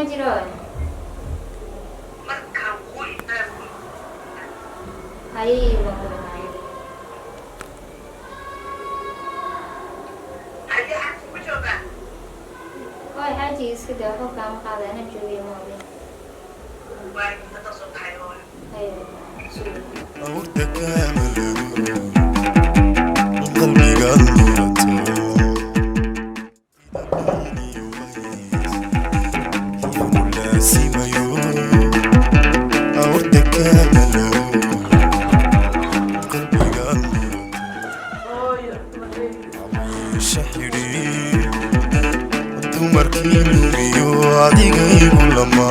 جيران هاي هاي حاجي كده هو كان قاعد أنا جوي ماضي أودك كامل قلبي قلبته يوم لازم يوم أودك كامل قلبي قلبته شحري أنتو مركين بيو عادي جاي كل ما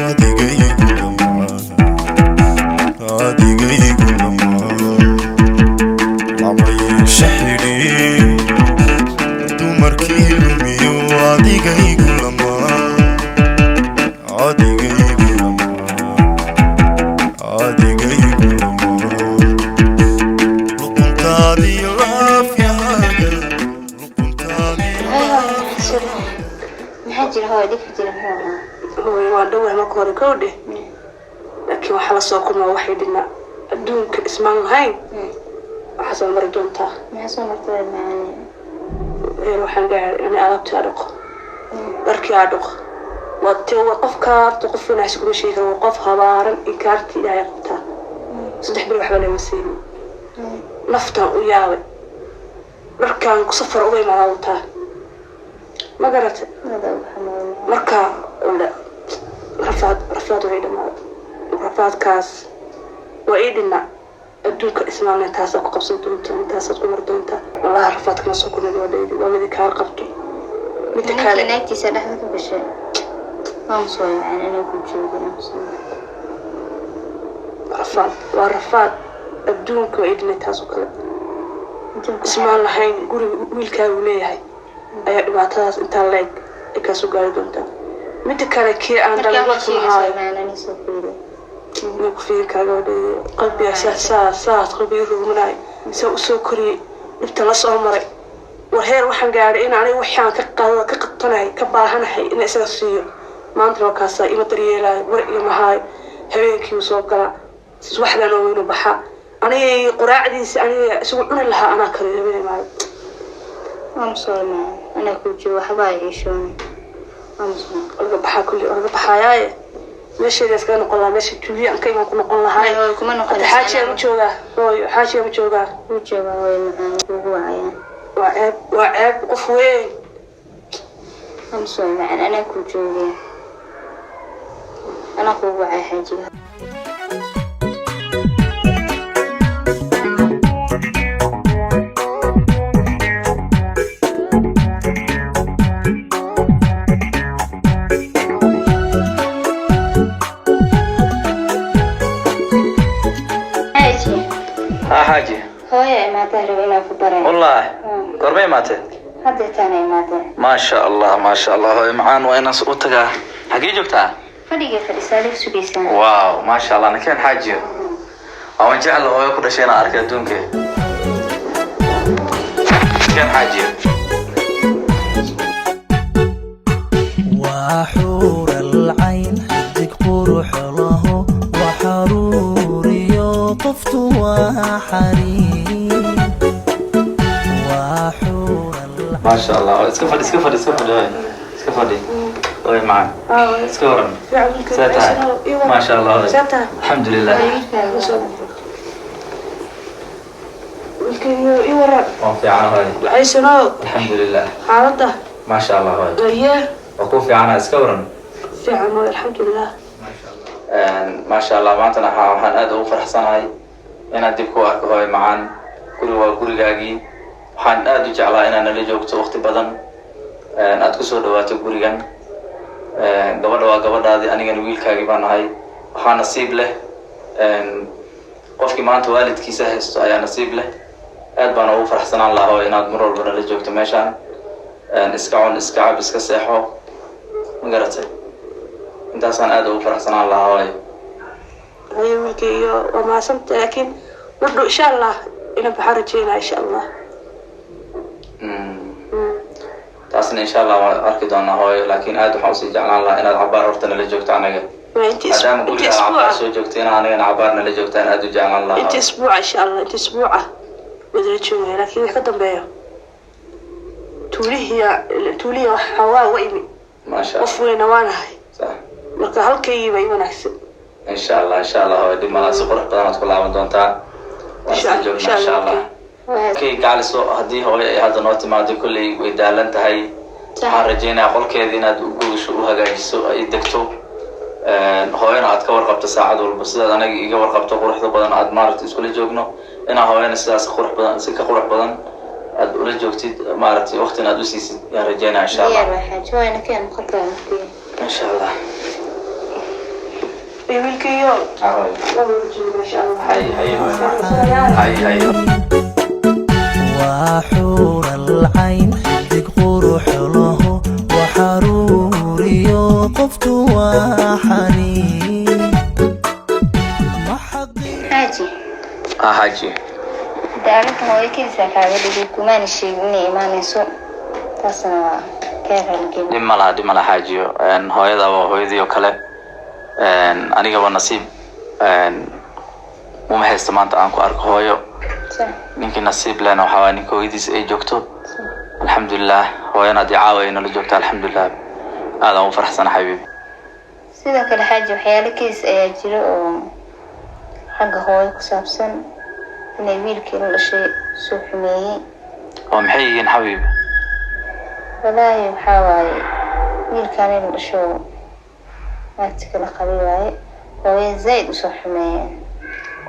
عادي جاي كل ما عادي جاي كل ما عمري شحري أنتو مركين بيو عادي جاي كل ما عادي جاي كل ما عادي جاي كل ما لقنت عادي راف يا هاجر لقنت عادي محجر هاي دي فجر هذا هو يوادوه ما كوري كودي لكن وحلا سوكم واحد إن أدونك اسمه هاي حسن مردون تا ما حصل مرتبط معاني waxaan gaar inay alaabta dhaqo darkii dhaqo wato qof kaarto qof wanaag isku sheegay qof habaaran in kaarti ilaahay qabta saddex bil waxba lama siin nafta u yaabay markaan ku safar uga imaadanta ma garatay marka rafaad way dhamaa rafaadkaas waa idina adduunka ismaamna taas ku qabsan doonta taas ku mar doonta wallahi rafaadka soo ku nabadaydi waa mid ka qabto mid kale ناكتي سلاحة بشيء ما مصوي معنا أنا كنت جوجنا rafaad waa rafaad adduunka waa idina taas kale ismaan lahayn guri wiilkaagu leeyahay ayaa dhibaatadaas inta leeg ka soo gaari doonta mid kale kii aan dhalashada maahay ku fiirkaaga qalbi asaas qalbi ruumanay soo soo kori inta la soo maray waheer waxaan gaaray in aan waxaan ka qatanay ka baahanahay in isaga siiyo maanta wakaasa ima daryeelay war iyo mahay habeenkii soo gala waxdan oo inuu baxa aniga quraacdiisa aniga isugu cuni lahaa ana kale habeen maay أمصوي أنا كنت وحبا يعيشون أمصوي orga baxa kulli orga baxayay meesha iska noqon la meesha tuuliye aan ka iman ku noqon lahay كما نقول xaaji ma jooga hooyo xaaji ma jooga وجبا وين هو عيان waa ceeb qof weyn أمصوي معنا أنا كنت جوجي أنا هو عيان حاجة ها حاجي هو يا ما تهرب إلى فبراير والله قربي ماتت هذا تاني ما ما شاء الله ما شاء الله هو معان وين صوتك حقي جبتها فريق فريسالي سبيسان واو ما شاء الله انا كان حاجي او جعل هو يقول شيء انا اركض دونك كان حاجي وحور العين حدك قروح له وحروري طفت وحريم وحور العين ما شاء الله اسكفدي وين معك اسكورن ساتها ما شاء الله الحمد لله wiilkaygu ii waran وفي عنا هاي waxaysano الحمد لله xaaladda ما شاء الله هاي aye وكوفي عنا اسكورن fiican oo alxamdulilah ما شاء الله maantana waxaan aad ugu faraxsanahay inaan dib ku arko hooyo macaan guriga waa gurigaagii waxaan aad u jeclaa inaad nala joogto waqti badan aad ku soo dhawaato gurigan gabadha waa gabadhaadii anigana wiilkaagii baan nahay waxaa nasiib leh qofkii maanta waalidkiisa haysto ayaa nasiib leh aad baan ugu faraxsanaan lahaa hooyo inaad mar walba nala joogto meeshaan iska cun iska cab iska seexo ma garatay intaasaan aad ugu faraxsanaan lahaa hooyo ayo wiilkayga waa mahadsanta laakiin wardhow insha allah inaan baxaan rajeynaa insha allah taasna taasna insha Allah waan arki doonaa hooyo laakiin aad waxaan usii jeclaan lahaa inaad cabaar horta nala joogto anaga maadaama guriga cabaar soo joogteen anagana cabaar nala joogtaan aad u jeclaan lahaa inta isbuuc insha Allah inta isbuuca wada joogay laakiin wax ka dambeeyo tuuliya waxa waa waymi ma sha Allah qofweena waanahay marka halkay bay wanaagsan insha Allah hooyo dib malaasi qurux badan aad ku laaban doontaa insha Allah kii gaaliso hadii hooyo ay hadda noo timaado kulli way daalan tahay waxaan rajeynayaa qolkeeda inaad guriga u hagaajiso ay degto hooyana aad ka warqabto saacad walba sidaad anaga iga warqabto quruxda badan aad maaragtay iskula joogno inaa hooyana sidaas qurux badan si ka qurux badan aad ula joogtid maaragtay waqtina aad u siisid yaan rajeynaa insha Allah hooyana keen qolkeeda insha Allah wiilkiyo insha Allah hay وحور العين تقروح له وحروري قفت وحنين حاجي دارك هو كيسا كاغدي كمان شيء إني إيمان يسوع تصنع كيف الجيم دم لا حاجي إن هويدا وهويدي وكله إن أنا جوا نصيب إن مو محس تمان تانكو أرك هويو ninkii nasiib lehna waxa waa ninka hooyadiis ay joogto alxamdulilah hooyana dicaawayna la joogto alxamdulilah aad aan u faraxsan xabiibi sidoo kale xaaji waxyaalo kiis ayaa jira oo xagga hooyo ku saabsan inay wiilkii la dhashay soo xumeeyey oo maxay yihiin xabiibi walaahi waxaa waaye wiilkaan la dhasho maanta kala qabi waaye hooyo zayd usoo xumeeyeen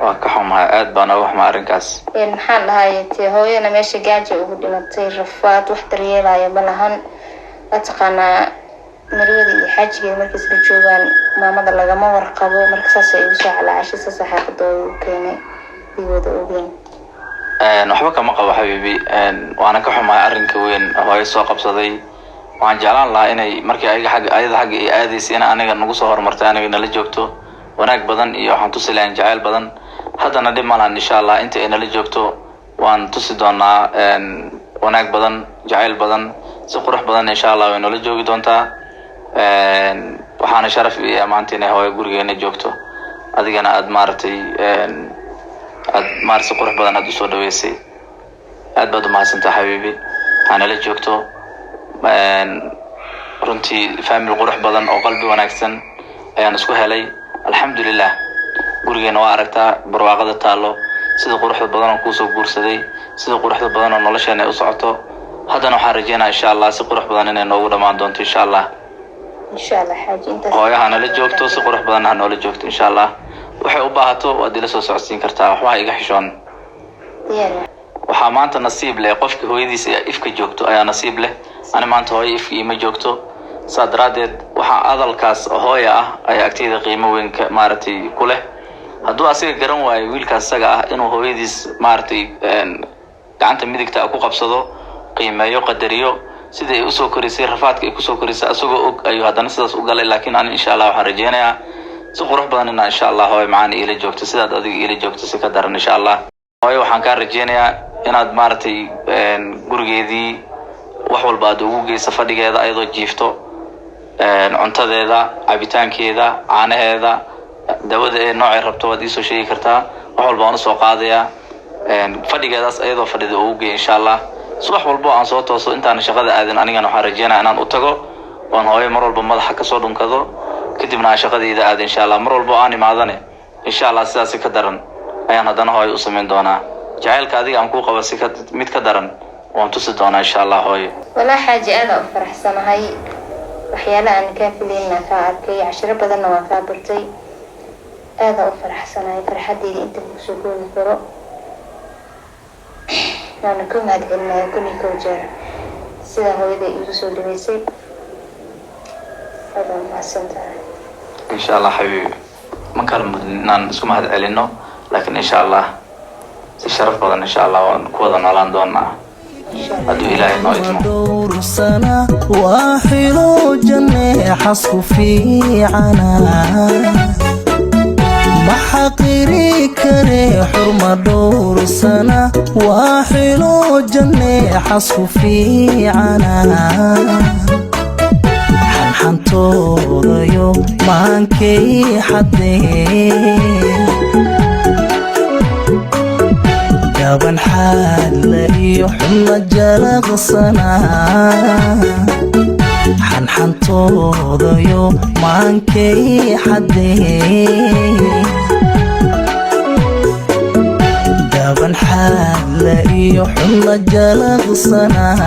waa ka xumahay aad baan uga xumaa arrinkaas maxaan dhahaye hooyana meesha gaajo ugu dhimatay rafaad wax daryeelaya ma lahan la taqaanaa marwada iyo xaajigeeda markay isla joogaan maamada lagama warqabo marka saas ay ugu soo calaacashay saas xaaqadooda u keenay ay wada ogeen waxba kama qabo xabiibi waana ka xumahay arrinka weyn hooyo soo qabsaday waxaan jeclaan lahaa inay markii ayada xagga ay aadaysay in aniga nagu soo horumartay aniga nala joogto wanaag badan iyo waxaan tusi lahayn jacayl badan haddana dhib malahan insha Allah inta ay nala joogto waan tusi doonaa wanaag badan jacayl badan si qurux badan insha Allah way nala joogi doontaa waxaana sharaf iyo amaanta inay hooyo gurigeena joogto adigana aad maaragtay si qurux badan aad usoo dhaweysay aad baad u mahadsantahay xabiibi waxaa nala joogto runtii family qurux badan oo qalbi wanaagsan ayaan isku helay alxamdulilah gurigeena waa aragtaa barwaaqada taalo sida quruxda badan oo kusoo guursaday sida quruxda badan oo nolosheena ay u socoto haddana waxaan rajeynayaa insha Allah si qurux badan inay noogu dhamaan doonto insha Allah xaaji intaas hooyaha nala joogto si qurux badan ha noola joogto insha Allah waxay u baahato waad ila soo socodsiin kartaa waxba iga xishoon waxaa maanta nasiib leh qofka hooyadiisa ifka joogto ayaa nasiib leh ani maanta hooyo ifka ima joogto saadaradeed waxa adalkaas hooyo ah ayaa agteeda qiimo weyn ka maartay ku leh hadduu asiga garan waayo wiilkaas isaga ah inuu hooyadiis maartay gacanta midigta ku qabsado qiimeeyo qadariyo sida ay u soo korisay rafaadka ay ku soo korisay asagoo og ayuu haddana sidaas u galay laakiin aan insha Allah waxaan rajeynayaa si qurux badan in insha Allah hooyo macaan ila joogto sidaad adiga ila joogto si ka daran insha Allah hooyo waxaan ka rajeynayaa inaad maartay gurigeedii wax walba aad ugu geyso fadhigeeda ayadoo jiifto cuntadeeda cabitaankeeda caanaheeda dawada ee noocay rabto waad isoo sheegi kartaa wax walba aan soo qaadaya fadhigeedaas ayadoo fadhida ugu geey insha Allah subax walba aan soo tooso intaan shaqada aadan anigana waxaan rajeynayaa inaan u tago waan hooyo mar walba madaxa ka soo dhunkado kadibna shaqadayda aad insha Allah mar walba aan imaadane insha Allah sidaas ka daran ayaan haddana hooyo u sameyn doonaa jacaylka adiga aan ku qabo si ka mid ka daran waan tusi doonaa insha Allah hooyo walaa xaaji aad u faraxsanahay waxyaalaha aan ka filayna ka arkay cashiro badanna waan ka bartay aad u faraxsanahay farxadeyda inta ku soo goobi karo أنا كم هاد إن كل كوجر سيدا هو إذا يوصل لميسي هذا ما سنتها إن شاء الله حبيبي ما كان نسمع هذا علينا لكن إن شاء الله الشرف بدن إن شاء الله ونكون على دونا أدو إلهي نويتنا دور سنة وحلو جنة حصف في عنا محقري كري حرمة دور سنة وحلو جنة حصف في عنا xanxantoodayo maankay xadeen gaban xaalla iyo xubna jalaqsanaa xanxantoodayo maankay xadeen gaban xaalla iyo xubna jalaqsanaa